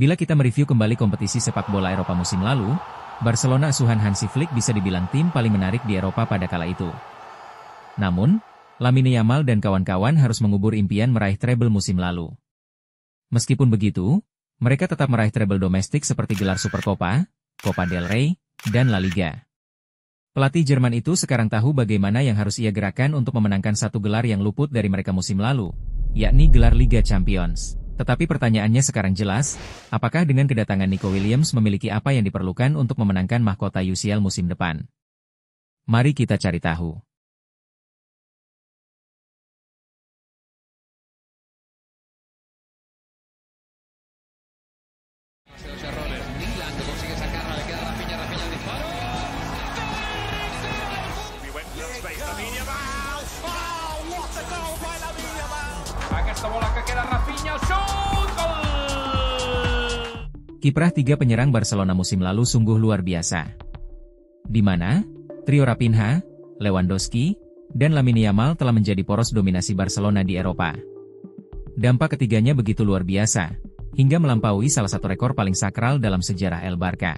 Bila kita mereview kembali kompetisi sepak bola Eropa musim lalu, Barcelona asuhan Hansi Flick bisa dibilang tim paling menarik di Eropa pada kala itu. Namun, Lamine Yamal dan kawan-kawan harus mengubur impian meraih treble musim lalu. Meskipun begitu, mereka tetap meraih treble domestik seperti gelar Supercopa, Copa del Rey, dan La Liga. Pelatih Jerman itu sekarang tahu bagaimana yang harus ia gerakan untuk memenangkan satu gelar yang luput dari mereka musim lalu, yakni gelar Liga Champions. Tetapi pertanyaannya sekarang jelas, apakah dengan kedatangan Nico Williams memiliki apa yang diperlukan untuk memenangkan mahkota UCL musim depan? Mari kita cari tahu. Kiprah tiga penyerang Barcelona musim lalu sungguh luar biasa. Di mana trio Raphinha, Lewandowski, dan Lamine Yamal telah menjadi poros dominasi Barcelona di Eropa. Dampak ketiganya begitu luar biasa, hingga melampaui salah satu rekor paling sakral dalam sejarah El Barca.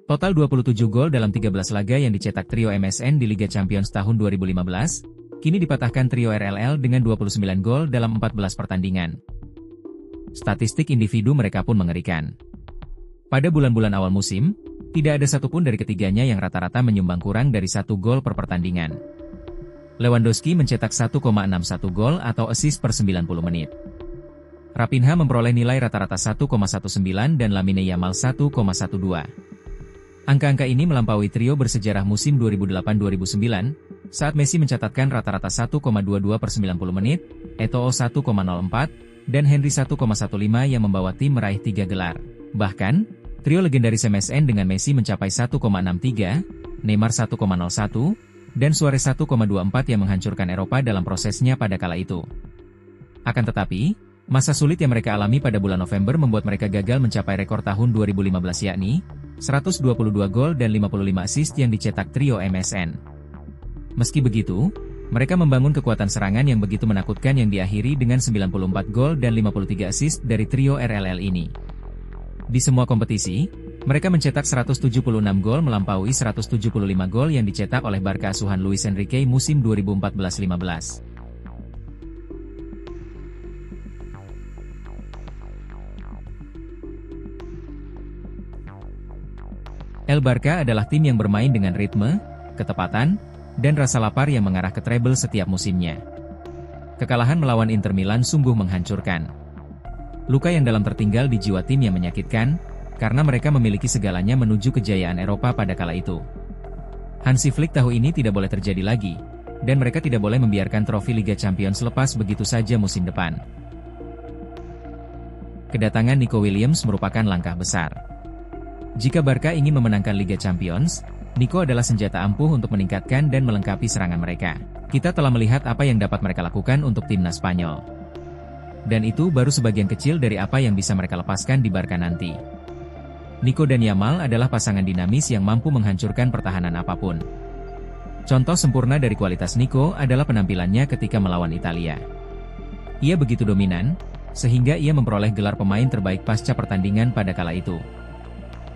Total 27 gol dalam 13 laga yang dicetak trio MSN di Liga Champions tahun 2015, kini dipatahkan trio RLL dengan 29 gol dalam 14 pertandingan. Statistik individu mereka pun mengerikan. Pada bulan-bulan awal musim, tidak ada satupun dari ketiganya yang rata-rata menyumbang kurang dari 1 gol per pertandingan. Lewandowski mencetak 1,61 gol atau assist per 90 menit. Raphinha memperoleh nilai rata-rata 1,19 dan Lamine Yamal 1,12. Angka-angka ini melampaui trio bersejarah musim 2008-2009, saat Messi mencatatkan rata-rata 1,22 per 90 menit, Eto'o 1,04, dan Henry 1,15 yang membawa tim meraih 3 gelar. Bahkan, trio legendaris MSN dengan Messi mencapai 1,63, Neymar 1,01, dan Suarez 1,24 yang menghancurkan Eropa dalam prosesnya pada kala itu. Akan tetapi, masa sulit yang mereka alami pada bulan November membuat mereka gagal mencapai rekor tahun 2015 yakni 122 gol dan 55 assist yang dicetak trio MSN. Meski begitu, mereka membangun kekuatan serangan yang begitu menakutkan yang diakhiri dengan 94 gol dan 53 assist dari trio RLL ini. Di semua kompetisi, mereka mencetak 176 gol melampaui 175 gol yang dicetak oleh Barca asuhan Luis Enrique musim 2014-15. El Barca adalah tim yang bermain dengan ritme, ketepatan, dan rasa lapar yang mengarah ke treble setiap musimnya. Kekalahan melawan Inter Milan sungguh menghancurkan. Luka yang dalam tertinggal di jiwa tim yang menyakitkan, karena mereka memiliki segalanya menuju kejayaan Eropa pada kala itu. Hansi Flick tahu ini tidak boleh terjadi lagi, dan mereka tidak boleh membiarkan trofi Liga Champions lepas begitu saja musim depan. Kedatangan Nico Williams merupakan langkah besar. Jika Barca ingin memenangkan Liga Champions, Nico adalah senjata ampuh untuk meningkatkan dan melengkapi serangan mereka. Kita telah melihat apa yang dapat mereka lakukan untuk timnas Spanyol. Dan itu baru sebagian kecil dari apa yang bisa mereka lepaskan di Barca nanti. Nico dan Yamal adalah pasangan dinamis yang mampu menghancurkan pertahanan apapun. Contoh sempurna dari kualitas Nico adalah penampilannya ketika melawan Italia. Ia begitu dominan, sehingga ia memperoleh gelar pemain terbaik pasca pertandingan pada kala itu.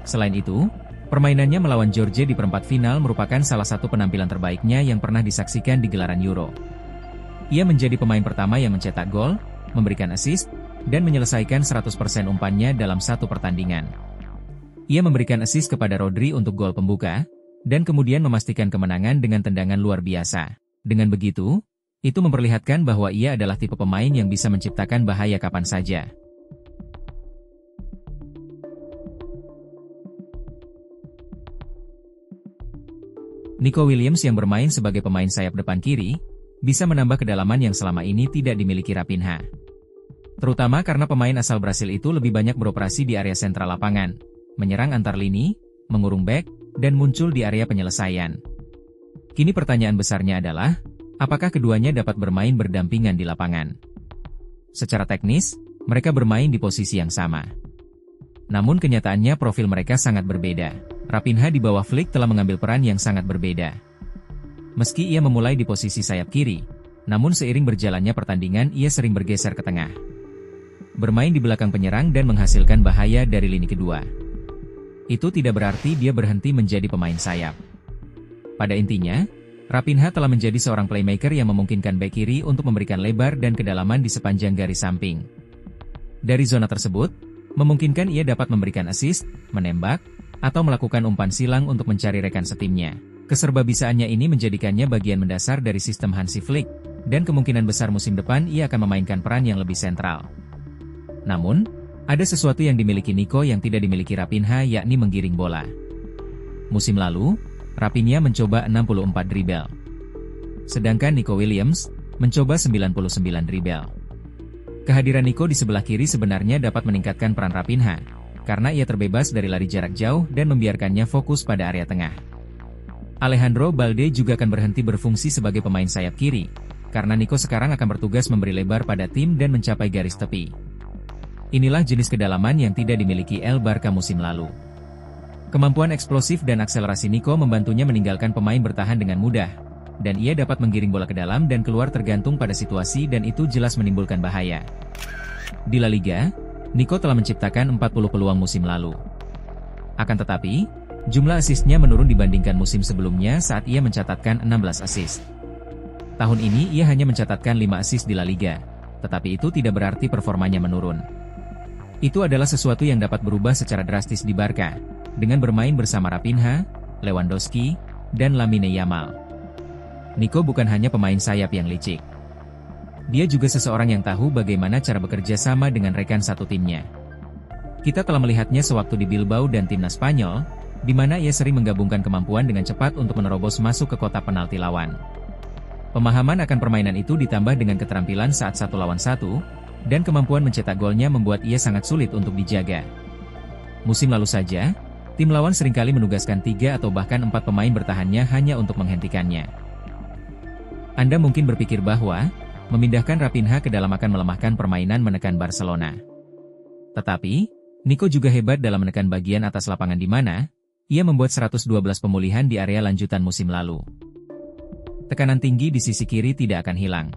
Selain itu, permainannya melawan Georgia di perempat final merupakan salah satu penampilan terbaiknya yang pernah disaksikan di gelaran Euro. Ia menjadi pemain pertama yang mencetak gol, memberikan assist, dan menyelesaikan 100% umpannya dalam satu pertandingan. Ia memberikan assist kepada Rodri untuk gol pembuka, dan kemudian memastikan kemenangan dengan tendangan luar biasa. Dengan begitu, itu memperlihatkan bahwa ia adalah tipe pemain yang bisa menciptakan bahaya kapan saja. Nico Williams yang bermain sebagai pemain sayap depan kiri, bisa menambah kedalaman yang selama ini tidak dimiliki Raphinha. Terutama karena pemain asal Brasil itu lebih banyak beroperasi di area sentral lapangan, menyerang antar lini, mengurung bek, dan muncul di area penyelesaian. Kini pertanyaan besarnya adalah, apakah keduanya dapat bermain berdampingan di lapangan? Secara teknis, mereka bermain di posisi yang sama. Namun kenyataannya profil mereka sangat berbeda. Raphinha di bawah Flick telah mengambil peran yang sangat berbeda. Meski ia memulai di posisi sayap kiri, namun seiring berjalannya pertandingan ia sering bergeser ke tengah. bermain di belakang penyerang dan menghasilkan bahaya dari lini kedua. Itu tidak berarti dia berhenti menjadi pemain sayap. Pada intinya, Raphinha telah menjadi seorang playmaker yang memungkinkan bek kiri untuk memberikan lebar dan kedalaman di sepanjang garis samping. Dari zona tersebut, memungkinkan ia dapat memberikan assist, menembak, atau melakukan umpan silang untuk mencari rekan setimnya. Keserbabisaannya ini menjadikannya bagian mendasar dari sistem Hansi Flick, dan kemungkinan besar musim depan ia akan memainkan peran yang lebih sentral. Namun, ada sesuatu yang dimiliki Nico yang tidak dimiliki Raphinha, yakni menggiring bola. Musim lalu, Raphinha mencoba 64 dribble. Sedangkan Nico Williams mencoba 99 dribble. Kehadiran Nico di sebelah kiri sebenarnya dapat meningkatkan peran Raphinha, karena ia terbebas dari lari jarak jauh dan membiarkannya fokus pada area tengah. Alejandro Balde juga akan berhenti berfungsi sebagai pemain sayap kiri, karena Nico sekarang akan bertugas memberi lebar pada tim dan mencapai garis tepi. Inilah jenis kedalaman yang tidak dimiliki El Barca musim lalu. Kemampuan eksplosif dan akselerasi Nico membantunya meninggalkan pemain bertahan dengan mudah, dan ia dapat menggiring bola ke dalam dan keluar tergantung pada situasi, dan itu jelas menimbulkan bahaya. Di La Liga, Nico telah menciptakan 40 peluang musim lalu. Akan tetapi, jumlah asisnya menurun dibandingkan musim sebelumnya saat ia mencatatkan 16 asis. Tahun ini ia hanya mencatatkan 5 asis di La Liga, tetapi itu tidak berarti performanya menurun. Itu adalah sesuatu yang dapat berubah secara drastis di Barca, dengan bermain bersama Raphinha, Lewandowski, dan Lamine Yamal. Nico bukan hanya pemain sayap yang licik. Dia juga seseorang yang tahu bagaimana cara bekerja sama dengan rekan satu timnya. Kita telah melihatnya sewaktu di Bilbao dan timnas Spanyol, di mana ia sering menggabungkan kemampuan dengan cepat untuk menerobos masuk ke kotak penalti lawan. Pemahaman akan permainan itu ditambah dengan keterampilan saat 1 lawan 1, dan kemampuan mencetak golnya membuat ia sangat sulit untuk dijaga. Musim lalu saja, tim lawan seringkali menugaskan 3 atau bahkan 4 pemain bertahannya hanya untuk menghentikannya. Anda mungkin berpikir bahwa memindahkan Raphinha ke dalam akan melemahkan permainan menekan Barcelona. Tetapi, Nico juga hebat dalam menekan bagian atas lapangan di mana ia membuat 112 pemulihan di area lanjutan musim lalu. Tekanan tinggi di sisi kiri tidak akan hilang.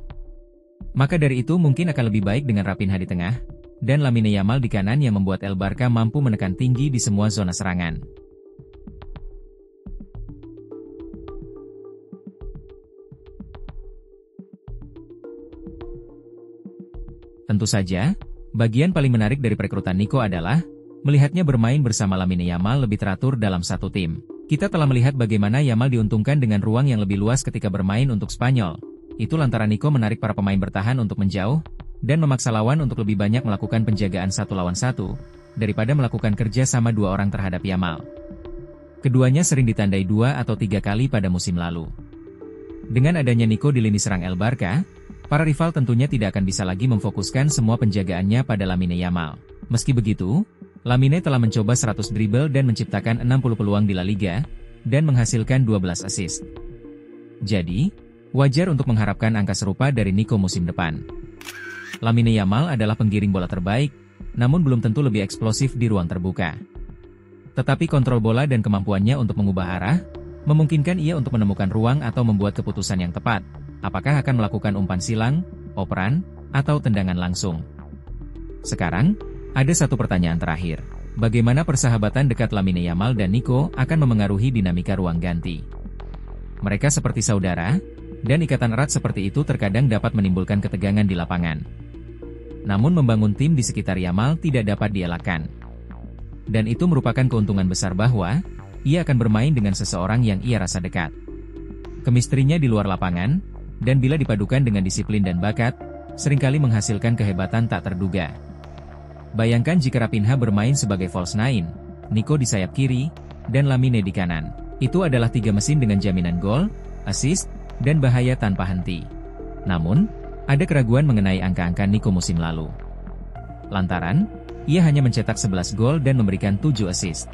Maka dari itu mungkin akan lebih baik dengan Raphinha di tengah, dan Lamine Yamal di kanan yang membuat El Barca mampu menekan tinggi di semua zona serangan. Tentu saja, bagian paling menarik dari perekrutan Nico adalah melihatnya bermain bersama Lamine Yamal lebih teratur dalam satu tim. Kita telah melihat bagaimana Yamal diuntungkan dengan ruang yang lebih luas ketika bermain untuk Spanyol. Itu lantaran Nico menarik para pemain bertahan untuk menjauh, dan memaksa lawan untuk lebih banyak melakukan penjagaan 1 lawan 1, daripada melakukan kerja sama 2 orang terhadap Yamal. Keduanya sering ditandai 2 atau 3 kali pada musim lalu. Dengan adanya Nico di lini serang El Barca, para rival tentunya tidak akan bisa lagi memfokuskan semua penjagaannya pada Lamine Yamal. Meski begitu, Lamine telah mencoba 100 dribble dan menciptakan 60 peluang di La Liga, dan menghasilkan 12 assist. Jadi, wajar untuk mengharapkan angka serupa dari Nico musim depan. Lamine Yamal adalah penggiring bola terbaik, namun belum tentu lebih eksplosif di ruang terbuka. Tetapi kontrol bola dan kemampuannya untuk mengubah arah, memungkinkan ia untuk menemukan ruang atau membuat keputusan yang tepat, apakah akan melakukan umpan silang, operan, atau tendangan langsung. Sekarang, ada satu pertanyaan terakhir. Bagaimana persahabatan dekat Lamine Yamal dan Nico akan memengaruhi dinamika ruang ganti? Mereka seperti saudara, dan ikatan erat seperti itu terkadang dapat menimbulkan ketegangan di lapangan. Namun membangun tim di sekitar Yamal tidak dapat dielakkan. Dan itu merupakan keuntungan besar bahwa ia akan bermain dengan seseorang yang ia rasa dekat. Kemistrinya di luar lapangan, dan bila dipadukan dengan disiplin dan bakat, seringkali menghasilkan kehebatan tak terduga. Bayangkan jika Raphinha bermain sebagai false nine, Nico di sayap kiri, dan Lamine di kanan. Itu adalah 3 mesin dengan jaminan gol, assist, dan bahaya tanpa henti. Namun, ada keraguan mengenai angka-angka Nico musim lalu. Lantaran, ia hanya mencetak 11 gol dan memberikan 7 assist.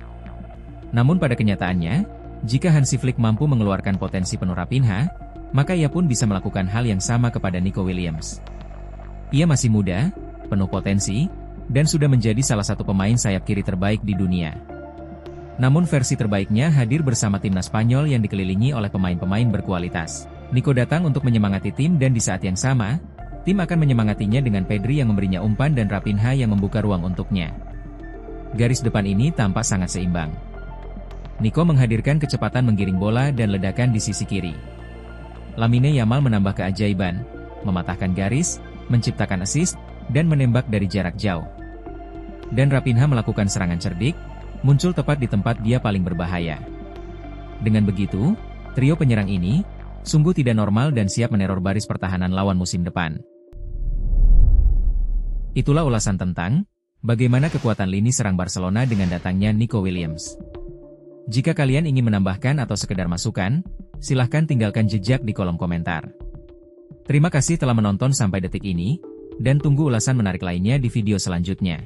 Namun pada kenyataannya, jika Hansi Flick mampu mengeluarkan potensi penuh Raphinha, maka ia pun bisa melakukan hal yang sama kepada Nico Williams. Ia masih muda, penuh potensi, dan sudah menjadi salah satu pemain sayap kiri terbaik di dunia. Namun versi terbaiknya hadir bersama timnas Spanyol yang dikelilingi oleh pemain-pemain berkualitas. Nico datang untuk menyemangati tim dan di saat yang sama, Tim akan menyemangatinya dengan Pedri yang memberinya umpan dan Raphinha yang membuka ruang untuknya. Garis depan ini tampak sangat seimbang. Nico menghadirkan kecepatan menggiring bola dan ledakan di sisi kiri. Lamine Yamal menambah keajaiban, mematahkan garis, menciptakan assist, dan menembak dari jarak jauh. Dan Raphinha melakukan serangan cerdik, muncul tepat di tempat dia paling berbahaya. Dengan begitu, trio penyerang ini sungguh tidak normal dan siap meneror baris pertahanan lawan musim depan. Itulah ulasan tentang bagaimana kekuatan lini serang Barcelona dengan datangnya Nico Williams. Jika kalian ingin menambahkan atau sekedar masukan, silahkan tinggalkan jejak di kolom komentar. Terima kasih telah menonton sampai detik ini, dan tunggu ulasan menarik lainnya di video selanjutnya.